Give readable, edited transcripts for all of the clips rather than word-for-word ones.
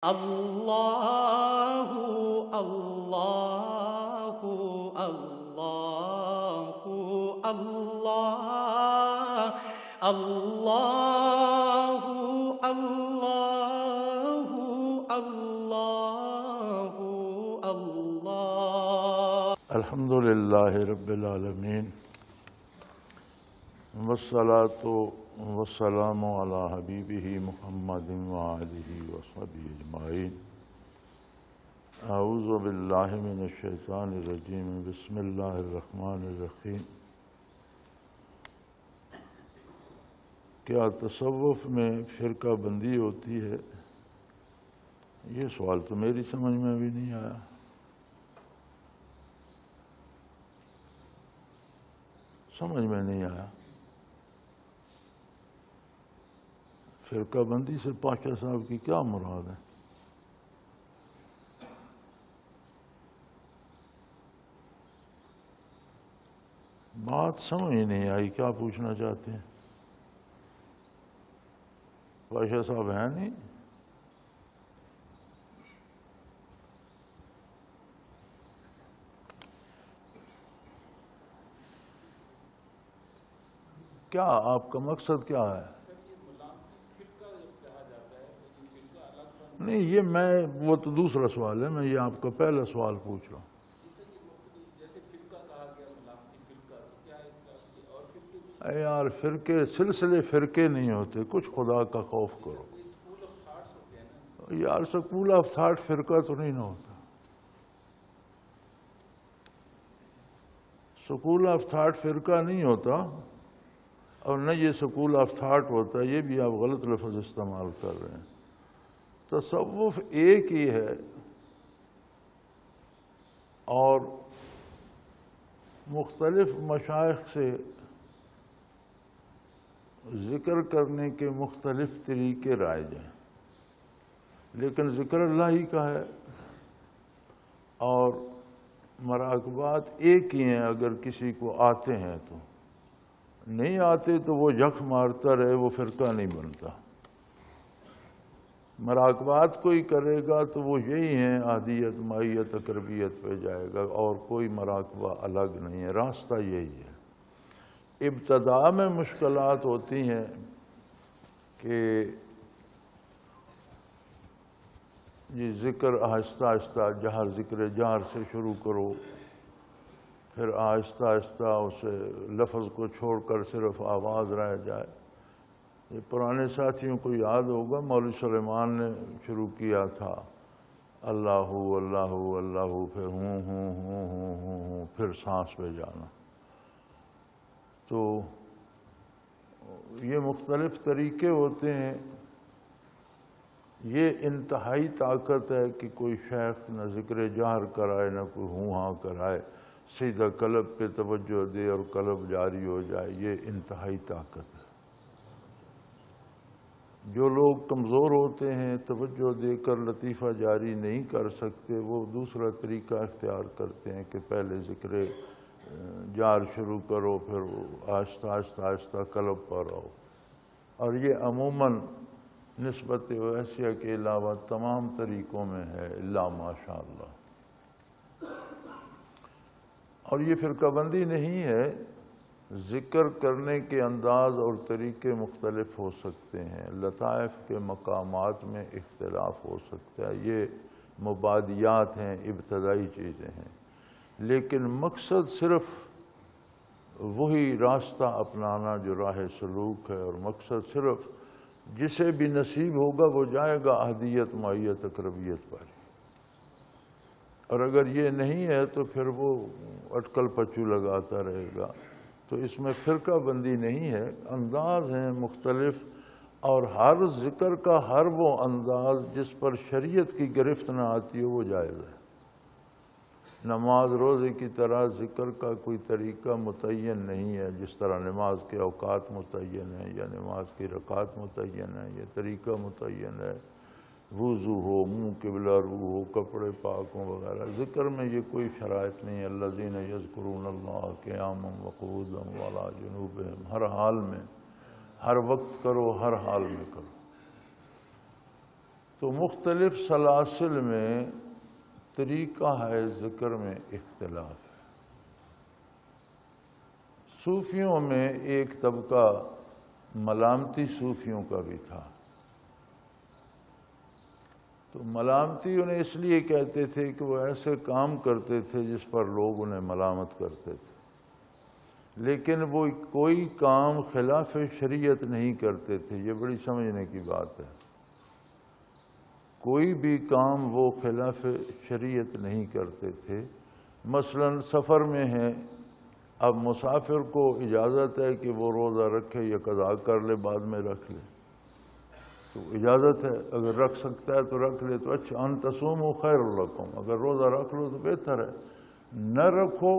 اللہ اللہ اللہ اللہ اللہ اللہ اللہ اللہ الحمدللہ رب العالمین والصلاة والسلام علی حبیبہ محمد وآلہ وصحبہ اجمعین۔ اعوذ باللہ من الشیطان الرجیم، بسم اللہ الرحمن الرحیم۔ کیا تصوف میں فرقہ بندی ہوتی ہے؟ یہ سوال تو میری سمجھ میں بھی نہیں آیا۔ سمجھ میں نہیں آیا۔ فرقہ بندی سے پاشا صاحب کی کیا مراد ہے؟ بات سمجھ نہیں آئی، کیا پوچھنا چاہتے ہیں؟ پاشا صاحب ہیں نہیں؟ کیا آپ کا مقصد کیا ہے؟ نہیں، یہ وہ تو دوسرا سوال ہے، میں یہ آپ کا پہلا سوال پوچھ رہا ہوں۔ اے یار، فرقے سلسلے فرقے نہیں ہوتے، کچھ خدا کا خوف کرو یار۔ سکول آف تھاٹ فرقہ تو نہیں نہ ہوتا۔ سکول آف تھاٹ فرقہ نہیں ہوتا، اور نہ یہ سکول آف تھاٹ ہوتا، یہ بھی آپ غلط لفظ استعمال کر رہے ہیں۔ تصوف ایک ہی ہے، اور مختلف مشائخ سے ذکر کرنے کے مختلف طریقے رائج ہیں، لیکن ذکر اللہ ہی کا ہے، اور مراقبات ایک ہی ہیں۔ اگر کسی کو آتے ہیں تو، نہیں آتے تو وہ جھک مارتا رہے، وہ فرقہ نہیں بنتا۔ مراقبات کوئی کرے گا تو وہ یہی ہیں، احدیت، مائیت، اقربیت پہ جائے گا، اور کوئی مراقبہ الگ نہیں ہے، راستہ یہی ہے۔ ابتداء میں مشکلات ہوتی ہیں کہ یہ ذکر آہستہ آہستہ ذکر جہر سے شروع کرو، پھر آہستہ آہستہ اسے لفظ کو چھوڑ کر صرف آواز رہ جائے۔ یہ پرانے ساتھیوں کو یاد ہوگا، مولوی سلیمان نے شروع کیا تھا اللہ اللہ اللہ، پھر ہوں پھر سانس پہ جانا۔ تو یہ مختلف طریقے ہوتے ہیں۔ یہ انتہائی طاقت ہے کہ کوئی شیخ نہ ذکر جہر کرائے، نہ کوئی ہاں کرائے، سیدھا قلب پہ توجہ دے اور قلب جاری ہو جائے۔ یہ انتہائی طاقت ہے۔ جو لوگ کمزور ہوتے ہیں، توجہ دے کر لطیفہ جاری نہیں کر سکتے، وہ دوسرا طریقہ اختیار کرتے ہیں کہ پہلے ذکر جار شروع کرو، پھر آہستہ آہستہ آہستہ قلب پر آؤ۔ اور یہ عموماً نسبت ویسیہ کے علاوہ تمام طریقوں میں ہے، الا ماشاءاللہ۔ اور یہ فرقہ بندی نہیں ہے، ذکر کرنے کے انداز اور طریقے مختلف ہو سکتے ہیں، لطائف کے مقامات میں اختلاف ہو سکتا ہے، یہ مبادیات ہیں، ابتدائی چیزیں ہیں، لیکن مقصد صرف وہی راستہ اپنانا جو راہ سلوک ہے، اور مقصد صرف جسے بھی نصیب ہوگا وہ جائے گا احدیت، مائیت، اقربیت پر۔ اور اگر یہ نہیں ہے تو پھر وہ اٹکل پچو لگاتا رہے گا۔ تو اس میں فرقہ بندی نہیں ہے، انداز ہیں مختلف، اور ہر ذکر کا ہر وہ انداز جس پر شریعت کی گرفت نہ آتی ہو وہ جائز ہے۔ نماز روزے کی طرح ذکر کا کوئی طریقہ متعین نہیں ہے، جس طرح نماز کے اوقات متعین ہیں، یا نماز کی رکعات متعین ہیں، یہ طریقہ متعین ہے۔ وضو ہو، منہ قبلہ رو ہو، کپڑے پاک ہوں وغیرہ، ذکر میں یہ کوئی شرائط نہیں ہے۔ الذین یذکرون اللہ قیاما وقعودا وعلی جنوبہم، ہر حال میں، ہر وقت کرو، ہر حال میں کرو۔ تو مختلف سلاسل میں طریقہ ہے ذکر میں اختلاف ہے۔ صوفیوں میں ایک طبقہ ملامتی صوفیوں کا بھی تھا، تو ملامتی انہیں اس لیے کہتے تھے کہ وہ ایسے کام کرتے تھے جس پر لوگ انہیں ملامت کرتے تھے، لیکن وہ کوئی کام خلاف شریعت نہیں کرتے تھے۔ یہ بڑی سمجھنے کی بات ہے، کوئی بھی کام وہ خلاف شریعت نہیں کرتے تھے۔ مثلا سفر میں ہیں، اب مسافر کو اجازت ہے کہ وہ روزہ رکھے یا قضا کر لے، بعد میں رکھ لے، تو اجازت ہے، اگر رکھ سکتا ہے تو رکھ لے تو اچھا، ان تصوموا خیر لکم، اگر روزہ رکھ لو تو بہتر ہے، نہ رکھو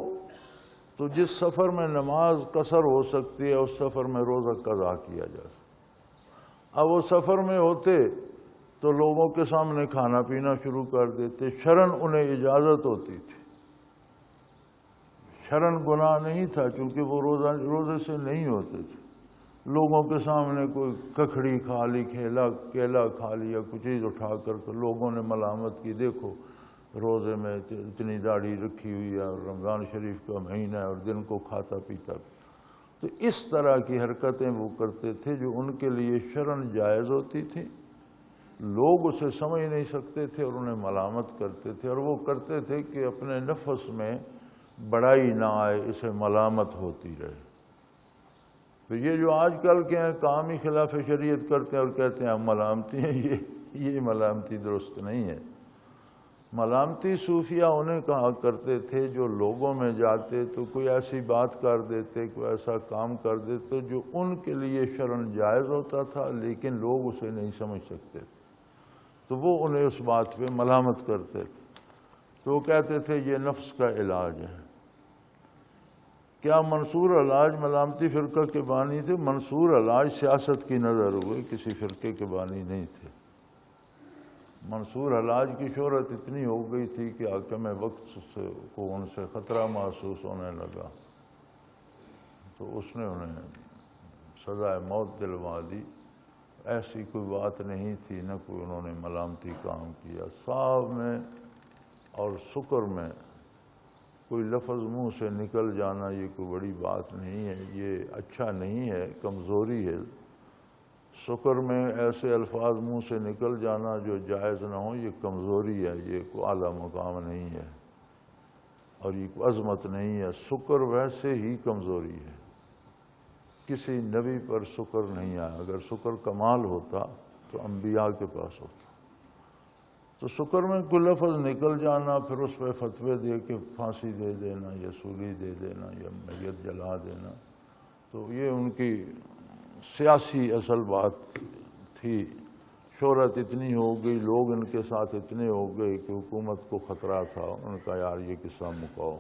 تو جس سفر میں نماز قصر ہو سکتی ہے اس سفر میں روزہ قضا کیا جا سکتا۔ اب وہ سفر میں ہوتے تو لوگوں کے سامنے کھانا پینا شروع کر دیتے، شرعاً انہیں اجازت ہوتی تھی، شرعاً گناہ نہیں تھا کیونکہ وہ روزے سے نہیں ہوتے تھے۔ لوگوں کے سامنے کوئی ککڑی کھا لی، کیلا کھا لیا، کچھ چیز اٹھا کر لوگوں نے ملامت کی، دیکھو روزے میں اتنی داڑھی رکھی ہوئی ہے اور رمضان شریف کا مہینہ ہے اور دن کو کھاتا پیتا بھی۔ تو اس طرح کی حرکتیں وہ کرتے تھے جو ان کے لیے شرعاً جائز ہوتی تھی، لوگ اسے سمجھ نہیں سکتے تھے اور انہیں ملامت کرتے تھے، اور وہ کرتے تھے کہ اپنے نفس میں بڑائی نہ آئے، اسے ملامت ہوتی رہے۔ تو یہ جو آج کل کے ہیں کام ہی خلاف شریعت کرتے ہیں اور کہتے ہیں ہم ملامتی ہیں، یہ ملامتی درست نہیں ہے۔ ملامتی صوفیہ انہیں کہا کرتے تھے جو لوگوں میں جاتے تو کوئی ایسی بات کر دیتے، کوئی ایسا کام کر دیتے جو ان کے لیے شرعاً جائز ہوتا تھا لیکن لوگ اسے نہیں سمجھ سکتے تھے، تو وہ انہیں اس بات پہ ملامت کرتے تھے۔ تو وہ کہتے تھے یہ نفس کا علاج ہے۔ کیا منصور علاج ملامتی فرقہ کے بانی تھے؟ منصور علاج سیاست کی نظر ہوئے، کسی فرقے کے بانی نہیں تھے۔ منصور علاج کی شہرت اتنی ہو گئی تھی کہ حاکم وقت کو ان سے خطرہ محسوس ہونے لگا، تو اس نے انہیں سزائے موت دلوا دی۔ ایسی کوئی بات نہیں تھی، نہ کوئی انہوں نے ملامتی کام کیا۔ صاحب میں اور سکر میں کوئی لفظ منہ سے نکل جانا یہ کوئی بڑی بات نہیں ہے، یہ اچھا نہیں ہے، کمزوری ہے۔ سکر میں ایسے الفاظ منہ سے نکل جانا جو جائز نہ ہو یہ کمزوری ہے، یہ کوئی اعلیٰ مقام نہیں ہے اور یہ کوئی عظمت نہیں ہے۔ سکر ویسے ہی کمزوری ہے، کسی نبی پر سکر نہیں آیا۔ اگر سکر کمال ہوتا تو انبیاء کے پاس ہوتا۔ تو سکر میں کوئی لفظ نکل جانا، پھر اس پہ فتوے دے کے پھانسی دے دینا یا سولی دے دینا یا میت جلا دینا، تو یہ ان کی سیاسی اصل بات تھی۔ شہرت اتنی ہو گئی، لوگ ان کے ساتھ اتنے ہو گئے کہ حکومت کو خطرہ تھا، ان کا یار یہ قصہ مکاؤ۔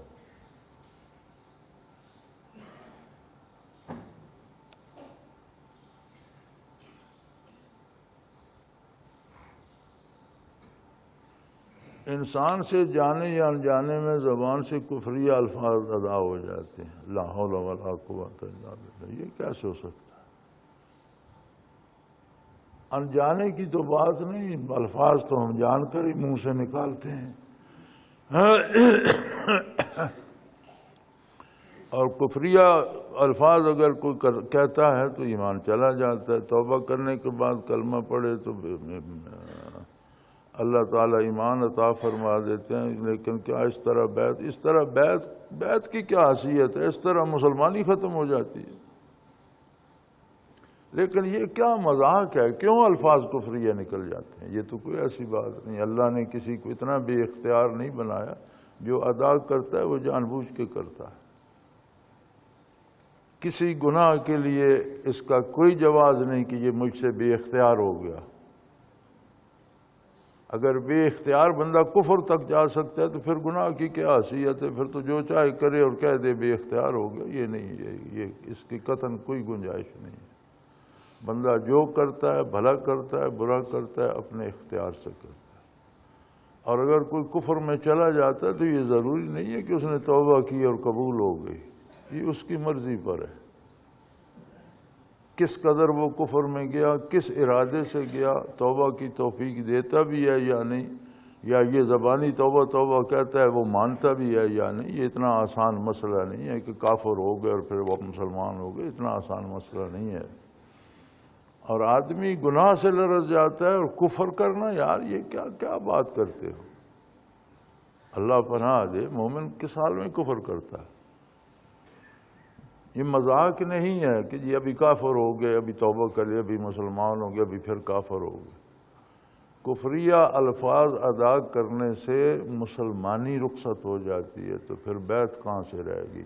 انسان سے جانے یا انجانے میں زبان سے کفریہ الفاظ ادا ہو جاتے ہیں، لا حول ولا قوت الا باللہ، یہ کیسے ہو سکتا ہے؟ انجانے کی تو بات نہیں، الفاظ تو ہم جان کر ہی منہ سے نکالتے ہیں، اور کفریہ الفاظ اگر کوئی کہتا ہے تو ایمان چلا جاتا ہے۔ توبہ کرنے کے بعد کلمہ پڑھے تو اللہ تعالیٰ ایمان عطا فرما دیتے ہیں، لیکن کیا اس طرح بیعت کی کیا حیثیت ہے؟ اس طرح مسلمانی ختم ہو جاتی ہے۔ لیکن یہ کیا مذاق ہے؟ کیوں الفاظ کفریہ نکل جاتے ہیں؟ یہ تو کوئی ایسی بات نہیں، اللہ نے کسی کو اتنا بے اختیار نہیں بنایا، جو ادا کرتا ہے وہ جان بوجھ کے کرتا ہے۔ کسی گناہ کے لیے اس کا کوئی جواز نہیں کہ یہ مجھ سے بے اختیار ہو گیا۔ اگر بے اختیار بندہ کفر تک جا سکتا ہے تو پھر گناہ کی کیا حیثیت ہے؟ پھر تو جو چاہے کرے اور کہہ دے بے اختیار ہو گیا، یہ نہیں، یہ اس کی قطعاً کوئی گنجائش نہیں ہے۔ بندہ جو کرتا ہے، بھلا کرتا ہے برا کرتا ہے، اپنے اختیار سے کرتا ہے، اور اگر کوئی کفر میں چلا جاتا ہے تو یہ ضروری نہیں ہے کہ اس نے توبہ کی اور قبول ہو گئی، یہ اس کی مرضی پر ہے۔ کس قدر وہ کفر میں گیا، کس ارادے سے گیا، توبہ کی توفیق دیتا بھی ہے یا نہیں، یا یہ زبانی توبہ توبہ کہتا ہے وہ مانتا بھی ہے یا نہیں۔ یہ اتنا آسان مسئلہ نہیں ہے کہ کافر ہو گئے اور پھر وہ مسلمان ہو گئے، اتنا آسان مسئلہ نہیں ہے۔ اور آدمی گناہ سے لرز جاتا ہے، اور کفر کرنا، یار یہ کیا کیا بات کرتے ہو؟ اللہ پناہ دے، مومن کس حال میں کفر کرتا ہے؟ یہ مذاق نہیں ہے کہ جی ابھی کافر ہو گئے، ابھی توبہ کر لیا، ابھی مسلمان ہو گئے، ابھی پھر کافر ہو گئے۔ کفریہ الفاظ ادا کرنے سے مسلمانی رخصت ہو جاتی ہے، تو پھر بیعت کہاں سے رہے گی؟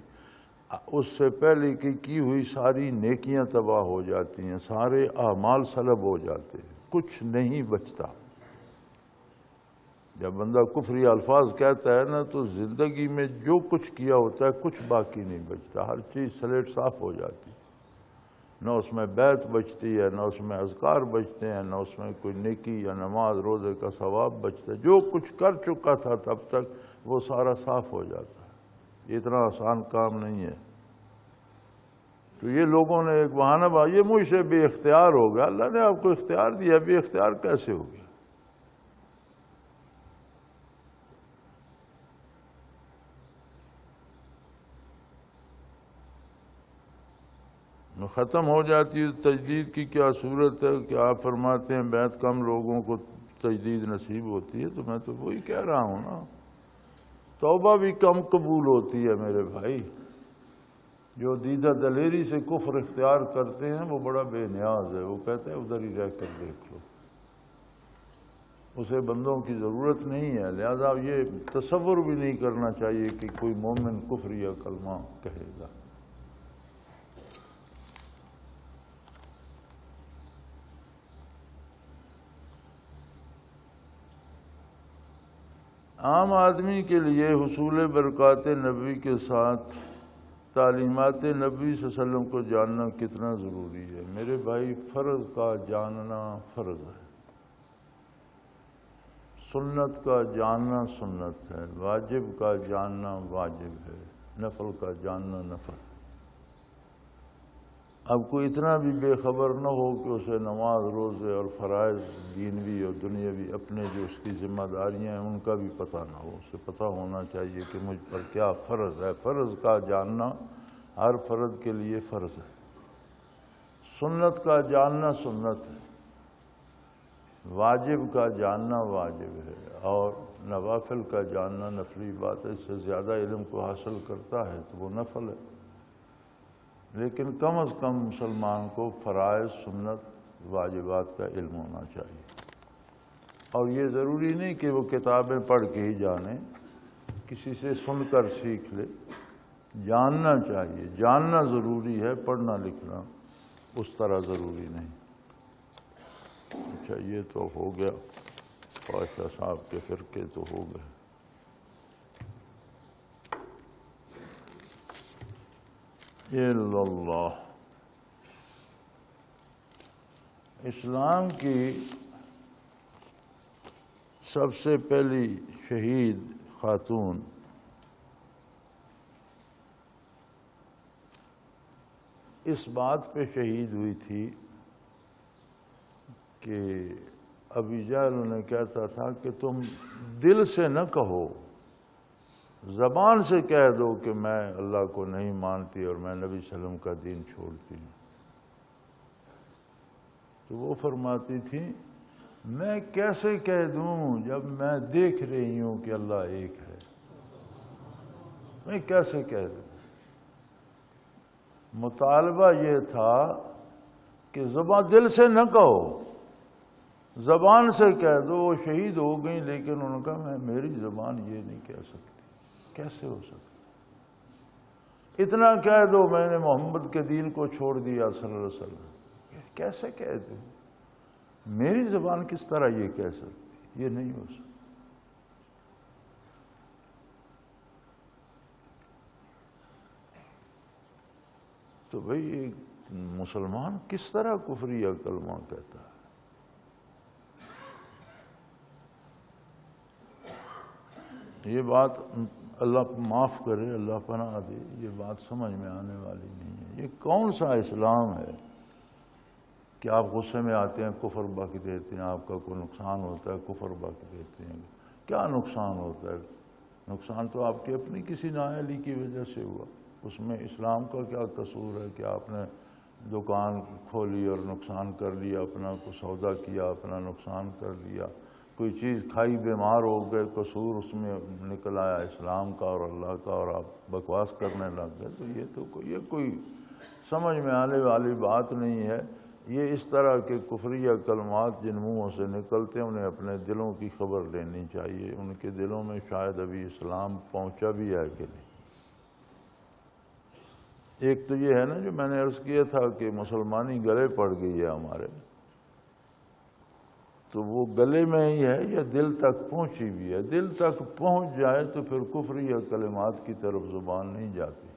اس سے پہلے کی ہوئی ساری نیکیاں تباہ ہو جاتی ہیں، سارے اعمال سلب ہو جاتے ہیں، کچھ نہیں بچتا۔ جب بندہ کفری الفاظ کہتا ہے نا، تو زندگی میں جو کچھ کیا ہوتا ہے کچھ باقی نہیں بچتا، ہر چیز سلیٹ صاف ہو جاتی، نہ اس میں بیعت بچتی ہے، نہ اس میں اذکار بچتے ہیں، نہ اس میں کوئی نیکی یا نماز روزے کا ثواب بچتا ہے۔ جو کچھ کر چکا تھا تب تک وہ سارا صاف ہو جاتا ہے۔ یہ اتنا آسان کام نہیں ہے۔ تو یہ لوگوں نے ایک بہانہ یہ مجھ سے بے اختیار ہو گیا۔ اللہ نے آپ کو اختیار دیا، بے اختیار کیسے ہو گیا؟ ختم ہو جاتی ہے تجدید کی کیا صورت ہے کہ آپ فرماتے ہیں بیعت کم لوگوں کو تجدید نصیب ہوتی ہے، تو میں تو وہی کہہ رہا ہوں نا، توبہ بھی کم قبول ہوتی ہے میرے بھائی۔ جو دیدہ دلیری سے کفر اختیار کرتے ہیں وہ بڑا بے نیاز ہے، وہ کہتے ہیں ادھر ہی رہ کر دیکھ لو، اسے بندوں کی ضرورت نہیں ہے۔ لہذا یہ تصور بھی نہیں کرنا چاہیے کہ کوئی مومن کفر یا کلمہ کہے گا۔ عام آدمی کے لیے حصول برکات نبی کے ساتھ تعلیمات نبی صلی اللہ علیہ وسلم کو جاننا کتنا ضروری ہے؟ میرے بھائی، فرض کا جاننا فرض ہے، سنت کا جاننا سنت ہے، واجب کا جاننا واجب ہے، نفل کا جاننا نفل۔ اب کوئی اتنا بھی بے خبر نہ ہو کہ اسے نماز روزے اور فرائض دینوی اور دنیاوی اپنے جو اس کی ذمہ داریاں ہیں ان کا بھی پتہ نہ ہو۔ اسے پتہ ہونا چاہیے کہ مجھ پر کیا فرض ہے۔ فرض کا جاننا ہر فرد کے لیے فرض ہے۔ سنت کا جاننا سنت ہے، واجب کا جاننا واجب ہے، اور نوافل کا جاننا نفلی بات ہے۔ اس سے زیادہ علم کو حاصل کرتا ہے تو وہ نفل ہے، لیکن کم از کم مسلمان کو فرائض سنت واجبات کا علم ہونا چاہیے۔ اور یہ ضروری نہیں کہ وہ کتابیں پڑھ کے ہی جانے، کسی سے سن کر سیکھ لے، جاننا چاہیے۔ جاننا ضروری ہے، پڑھنا لکھنا اس طرح ضروری نہیں۔ اچھا، یہ تو ہو گیا، خواجہ صاحب کے فرقے تو ہو گئے۔ اللہ، اسلام کی سب سے پہلی شہید خاتون اس بات پہ شہید ہوئی تھی کہ ابی جہل نے کہتا تھا کہ تم دل سے نہ کہو، زبان سے کہہ دو کہ میں اللہ کو نہیں مانتی اور میں نبی صلی اللہ علیہ وسلم کا دین چھوڑتی ہوں۔ تو وہ فرماتی تھی میں کیسے کہہ دوں جب میں دیکھ رہی ہوں کہ اللہ ایک ہے، میں کیسے کہہ دوں؟ مطالبہ یہ تھا کہ زبان دل سے نہ کہو، زبان سے کہہ دو۔ وہ شہید ہو گئیں، لیکن انہوں نے کہا میری زبان یہ نہیں کہہ سکتی۔ کیسے ہو سکتا؟ اتنا کہہ دو میں نے محمد کے دین کو چھوڑ دیا صلی اللہ علیہ وسلم۔ کیسے کہہ دوں؟ میری زبان کس طرح یہ کہہ سکتی؟ یہ نہیں ہو سکتا۔ تو بھئی مسلمان کس طرح کفریہ کلمہ کہتا ہے؟ یہ بات اللہ معاف کرے، اللہ پناہ دے، یہ بات سمجھ میں آنے والی نہیں ہے۔ یہ کون سا اسلام ہے کہ آپ غصے میں آتے ہیں کفر باقی دیتے ہیں، آپ کا کوئی نقصان ہوتا ہے کفر باقی دیتے ہیں. کیا نقصان ہوتا ہے؟ نقصان تو آپ کی اپنی کسی نااہلی کی وجہ سے ہوا. اس میں اسلام کا کیا قصور ہے کہ آپ نے دکان کھولی اور نقصان کر لیا، اپنا کو سودا کیا اپنا نقصان کر لیا، کوئی چیز کھائی بیمار ہو گئے، قصور اس میں نکل آیا اسلام کا اور اللہ کا، اور آپ بکواس کرنے لگ گئے. تو یہ کوئی سمجھ میں آنے والی بات نہیں ہے. یہ اس طرح کے کفریہ کلمات جن منہوں سے نکلتے ہیں انہیں اپنے دلوں کی خبر لینی چاہیے. ان کے دلوں میں شاید ابھی اسلام پہنچا بھی ہے کہ نہیں. ایک تو یہ ہے نا جو میں نے عرض کیا تھا کہ مسلمانی گلے پڑ گئی ہے ہمارے، تو وہ گلے میں ہی ہے یا دل تک پہنچی بھی ہے؟ دل تک پہنچ جائے تو پھر کفریہ کلمات کی طرف زبان نہیں جاتی.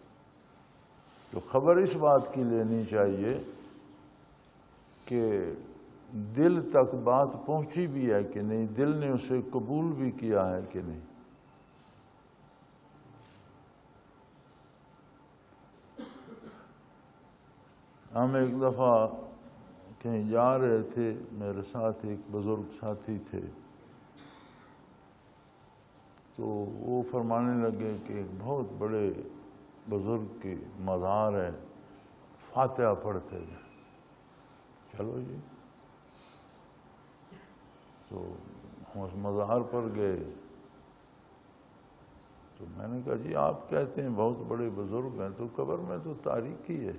تو خبر اس بات کی لینی چاہیے کہ دل تک بات پہنچی بھی ہے کہ نہیں، دل نے اسے قبول بھی کیا ہے کہ نہیں. ہم ایک دفعہ کہیں جا رہے تھے، میرے ساتھ ایک بزرگ ساتھی تھے، تو وہ فرمانے لگے کہ ایک بہت بڑے بزرگ کی مزار ہے، فاتحہ پڑھتے ہیں. چلو جی، تو ہم اس مزار پر گئے. تو میں نے کہا جی آپ کہتے ہیں بہت بڑے بزرگ ہیں، تو قبر میں تو تاریکی ہے.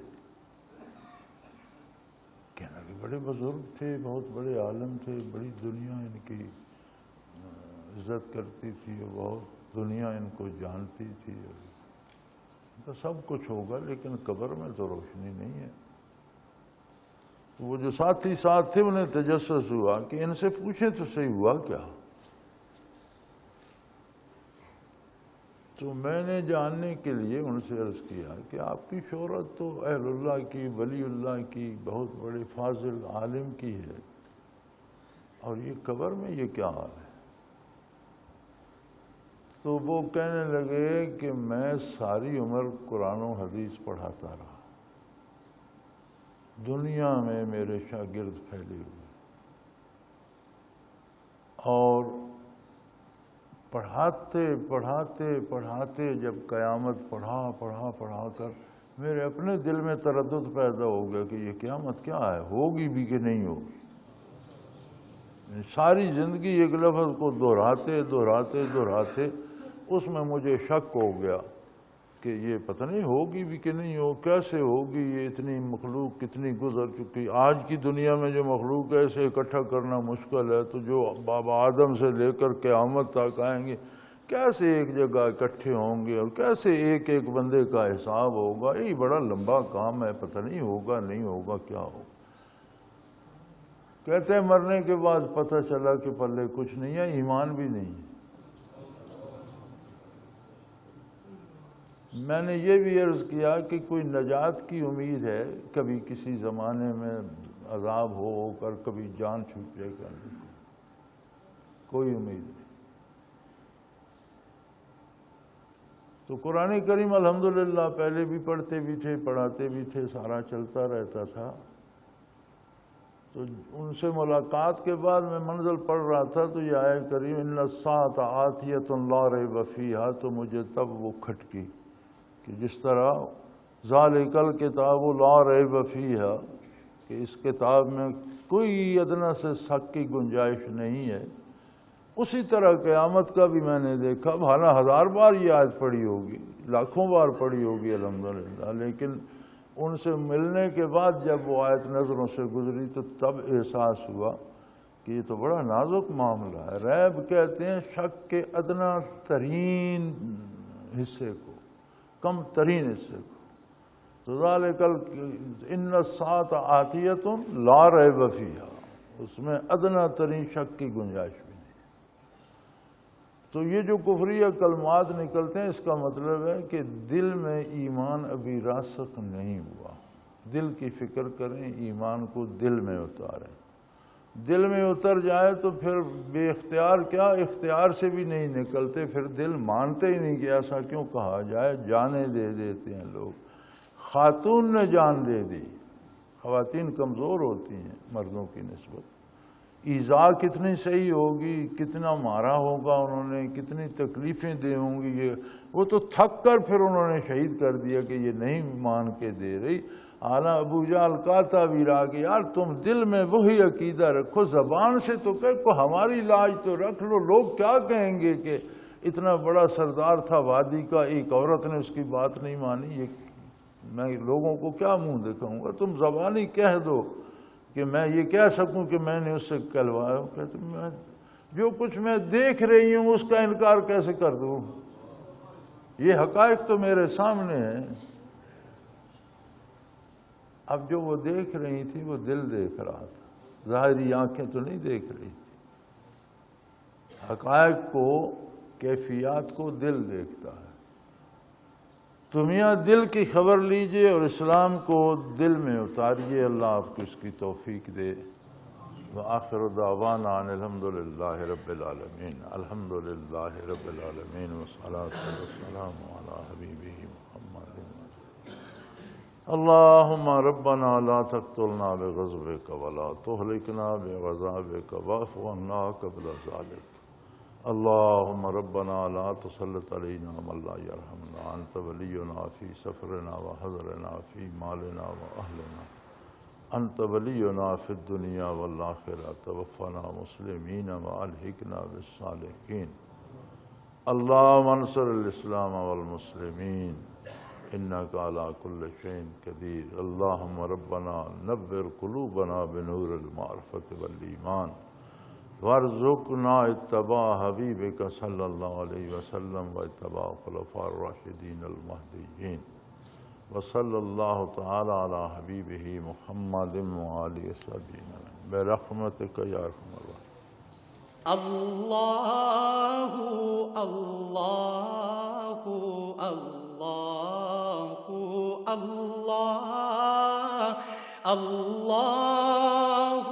کہنا کہ بڑے بزرگ تھے، بہت بڑے عالم تھے، بڑی دنیا ان کی عزت کرتی تھی، بہت دنیا ان کو جانتی تھی. تو سب کچھ ہوگا لیکن قبر میں تو روشنی نہیں ہے. وہ جو ساتھی ساتھ تھے انہیں تجسس ہوا کہ ان سے پوچھیں تو صحیح ہوا کیا. تو میں نے جاننے کے لیے ان سے عرض کیا کہ آپ کی شہرت تو اہل اللہ کی، ولی اللہ کی، بہت بڑے فاضل عالم کی ہے، اور یہ قبر میں یہ کیا حال ہے؟ تو وہ کہنے لگے کہ میں ساری عمر قرآن و حدیث پڑھاتا رہا، دنیا میں میرے شاگرد پھیلے ہوئے، اور پڑھاتے پڑھاتے پڑھاتے جب قیامت پڑھا کر میرے اپنے دل میں تردد پیدا ہو گیا کہ یہ قیامت کیا ہے، ہوگی بھی کہ نہیں ہوگی. ساری زندگی ایک لفظ کو دہراتے دہراتے دہراتے اس میں مجھے شک ہو گیا کہ یہ پتہ نہیں ہوگی بھی کہ نہیں ہو، کیسے ہوگی، یہ اتنی مخلوق کتنی گزر چکی. آج کی دنیا میں جو مخلوق ہے اسے اکٹھا کرنا مشکل ہے، تو جو بابا آدم سے لے کر قیامت تک آئیں گے کیسے ایک جگہ اکٹھے ہوں گے، اور کیسے ایک ایک بندے کا حساب ہوگا. یہ بڑا لمبا کام ہے، پتہ نہیں ہوگا نہیں ہوگا کیا ہوگا. کہتے ہیں مرنے کے بعد پتہ چلا کہ پلے کچھ نہیں ہے، ایمان بھی نہیں ہے. میں نے یہ بھی عرض کیا کہ کوئی نجات کی امید ہے؟ کبھی کسی زمانے میں عذاب ہو کر کبھی جان چھوٹ جائے گا، کوئی امید نہیں. تو قرآن کریم الحمدللہ پہلے بھی پڑھتے بھی تھے، پڑھاتے بھی تھے، سارا چلتا رہتا تھا. تو ان سے ملاقات کے بعد میں منزل پڑھ رہا تھا تو یہ آیہ کریم ان الساعۃ آتیۃ لا ریب فیہا، تو مجھے تب وہ کھٹکی کہ جس طرح ذالک الکتاب لا ریب فیہا، کہ اس کتاب میں کوئی ادنا سے شک کی گنجائش نہیں ہے، اسی طرح قیامت کا بھی میں نے دیکھا. بھالا 1000 بار یہ آیت پڑھی ہوگی، لاکھوں بار پڑھی ہوگی الحمدللہ، لیکن ان سے ملنے کے بعد جب وہ آیت نظروں سے گزری تو تب احساس ہوا کہ یہ تو بڑا نازک معاملہ ہے. ریب کہتے ہیں شک کے ادنا ترین حصے کو، کم ترین حصے کو. تو ذالک ان الساعۃ آتیۃ لا ریب فیہا، اس میں ادنا ترین شک کی گنجائش بھی نہیں. تو یہ جو کفریہ کلمات نکلتے ہیں اس کا مطلب ہے کہ دل میں ایمان ابھی راسخ نہیں ہوا. دل کی فکر کریں، ایمان کو دل میں اتاریں. دل میں اتر جائے تو پھر بے اختیار کیا، اختیار سے بھی نہیں نکلتے، پھر دل مانتے ہی نہیں کہ ایسا کیوں کہا جائے. جانیں دے دیتے ہیں لوگ. خاتون نے جان دے دی، خواتین کمزور ہوتی ہیں مردوں کی نسبت. ایذا کتنی صحیح ہوگی، کتنا مارا ہوگا انہوں نے، کتنی تکلیفیں دی ہوں گی. یہ وہ تو تھک کر پھر انہوں نے شہید کر دیا کہ یہ نہیں مان کے دے رہی. اعلیٰ ابو جہل کا تعبیر آ کہ یار تم دل میں وہی عقیدہ رکھو، زبان سے تو کہ ہماری لاج تو رکھ لو. لوگ کیا کہیں گے کہ اتنا بڑا سردار تھا وادی کا، ایک عورت نے اس کی بات نہیں مانی، یہ میں لوگوں کو کیا منہ دکھاؤں گا. تم زبانی کہہ دو کہ میں یہ کہہ سکوں کہ میں نے اس سے کہلوایا. کہتے میں جو کچھ میں دیکھ رہی ہوں اس کا انکار کیسے کر دوں؟ یہ حقائق تو میرے سامنے ہیں. اب جو وہ دیکھ رہی تھی وہ دل دیکھ رہا تھا، ظاہری آنکھیں تو نہیں دیکھ رہی تھی. حقائق کو، کیفیات کو دل دیکھتا ہے. تم یہاں دل کی خبر لیجئے اور اسلام کو دل میں اتاریے. اللہ آپ کو اس کی توفیق دے. وآخر دعوانا ان الحمدللہ رب العالمین. الحمدللہ رب العالمین والصلاة والسلام علی حبیبہ محمد. اللہم ربنا لا تقتلنا بغضبک ولا تہلکنا بعذابک واعف عنا قبل ذلک. اللہم ربنا لا تسلط علینا من لا یرحمنا. انت ولینا فی سفرنا وحضرنا فی مالنا واہلنا. انت ولینا فی الدنیا والآخرہ. توفنا مسلمین والحقنا بالصالحین. اللہم انصر الاسلام والمسلمین انک علی کل شیء قدیر. اللہم ربنا نور قلوبنا بنور المعرفۃ والایمان وارزقنا اتباع حبیبک صلی اللہ علیہ وسلم واتباع خلفاء الراشدین المہدیین. وصلی اللہ تعالی علی حبیبہ محمد وآلہ وصحبہ برحمتک یا ارحم الراحمین. اللہ اللہ اللہ اللہ اللہ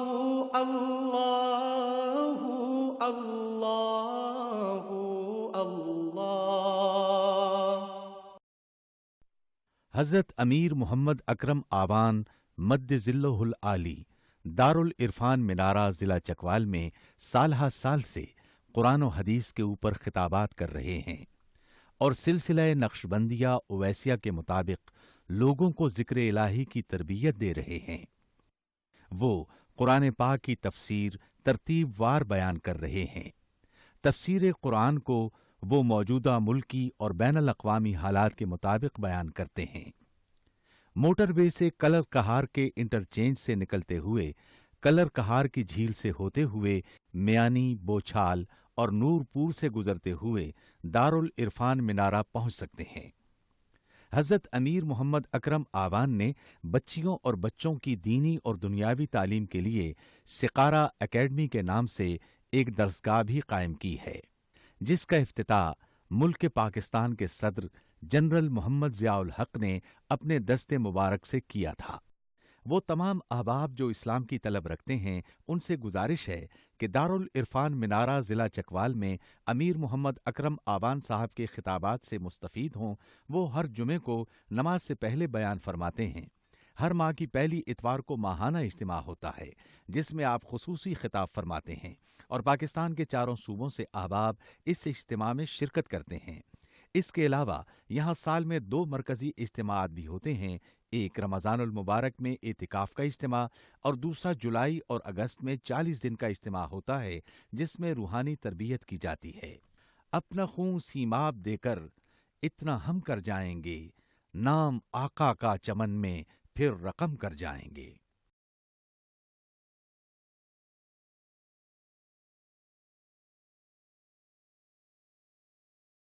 اللہ اللہ اللہ. حضرت امیر محمد اکرم آوان مد ظلہ العالی دارالعرفان منارہ ضلع چکوال میں سالہ سال سے قرآن و حدیث کے اوپر خطابات کر رہے ہیں اور سلسلہ نقشبندیہ اویسیہ کے مطابق لوگوں کو ذکر الہی کی تربیت دے رہے ہیں. وہ قرآن پاک کی تفسیر ترتیب وار بیان کر رہے ہیں. تفسیر قرآن کو وہ موجودہ ملکی اور بین الاقوامی حالات کے مطابق بیان کرتے ہیں. موٹر وے سے کلر کہار کے انٹرچینج سے نکلتے ہوئے کلر کہار کی جھیل سے ہوتے ہوئے میانی، بوچھال اور نورپور سے گزرتے ہوئے دارالعرفان منارہ پہنچ سکتے ہیں. حضرت امیر محمد اکرم آوان نے بچیوں اور بچوں کی دینی اور دنیاوی تعلیم کے لیے سقارہ اکیڈمی کے نام سے ایک درسگاہ بھی قائم کی ہے، جس کا افتتاح ملک پاکستان کے صدر جنرل محمد ضیاء الحق نے اپنے دست مبارک سے کیا تھا. وہ تمام احباب جو اسلام کی طلب رکھتے ہیں ان سے گزارش ہے کہ دارالعرفان منارہ ضلع چکوال میں امیر محمد اکرم آوان صاحب کے خطابات سے مستفید ہوں. وہ ہر جمعے کو نماز سے پہلے بیان فرماتے ہیں. ہر ماہ کی پہلی اتوار کو ماہانہ اجتماع ہوتا ہے جس میں آپ خصوصی خطاب فرماتے ہیں اور پاکستان کے چاروں صوبوں سے احباب اس اجتماع میں شرکت کرتے ہیں. اس کے علاوہ یہاں سال میں 2 مرکزی اجتماعات بھی ہوتے ہیں. ایک رمضان المبارک میں اعتکاف کا اجتماع اور دوسرا جولائی اور اگست میں 40 دن کا اجتماع ہوتا ہے جس میں روحانی تربیت کی جاتی ہے. اپنا خون سیماب دے کر اتنا ہم کر جائیں گے، نام آقا کا چمن میں پھر رقم کر جائیں گے.